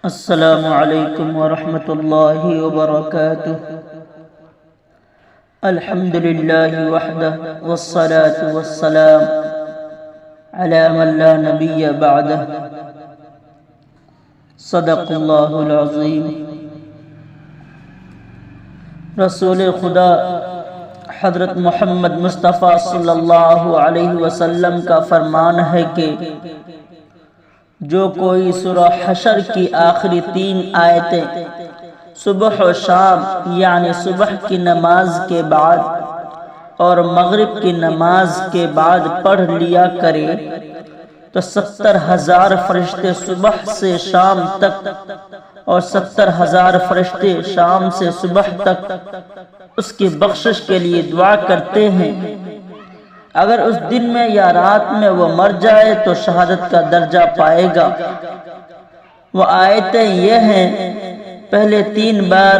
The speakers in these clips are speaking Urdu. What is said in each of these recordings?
السلام علیکم ورحمۃ اللہ وبرکاتہ۔ الحمد للہ وحدہ والصلاة والسلام علی من لا نبی بعدہ۔ صدق اللہ العظیم۔ رسول خدا حضرت محمد مصطفیٰ صلی اللہ علیہ وسلم کا فرمان ہے کہ جو کوئی سورہ حشر کی آخری 3 آیتیں صبح و شام یعنی صبح کی نماز کے بعد اور مغرب کی نماز کے بعد پڑھ لیا کرے تو 70,000 فرشتے صبح سے شام تک اور 70,000 فرشتے شام سے صبح تک اس کی بخشش کے لیے دعا کرتے ہیں۔ اگر اس دن میں یا رات میں وہ مر جائے تو شہادت کا درجہ پائے گا۔ وہ آیتیں یہ ہیں، پہلے 3 بار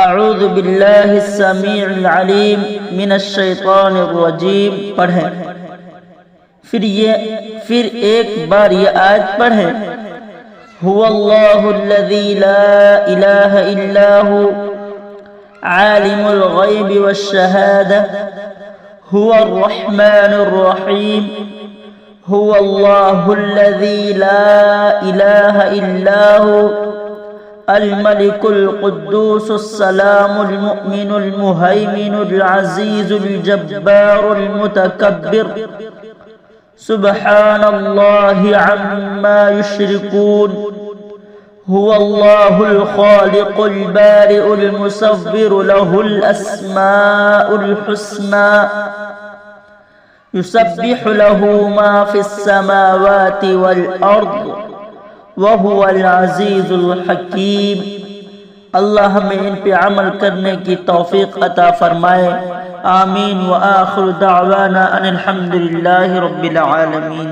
اعوذ باللہ السمیع العلیم من الشیطان الرجیم پڑھیں، پھر ایک بار یہ آیت پڑھیں، هو اللہ الذی لا الہ الا هو عالم الغیب والشہادہ هو الرحمن الرحیم هو اللہ الذی لا الہ الا هو الملک القدوس السلام المؤمن المہیمن العزیز الجبار المتکبر سبحان اللہ عما یشرکون هو اللہ الخالق البارئ المصور له الاسماء الحسنى يسبح له ما في السماوات والارض وهو العزیز الحکیم۔ اللہ ہمیں ان پہ عمل کرنے کی توفیق عطا فرمائے، آمین۔ وآخر دعوانا ان الحمد للہ رب العالمین۔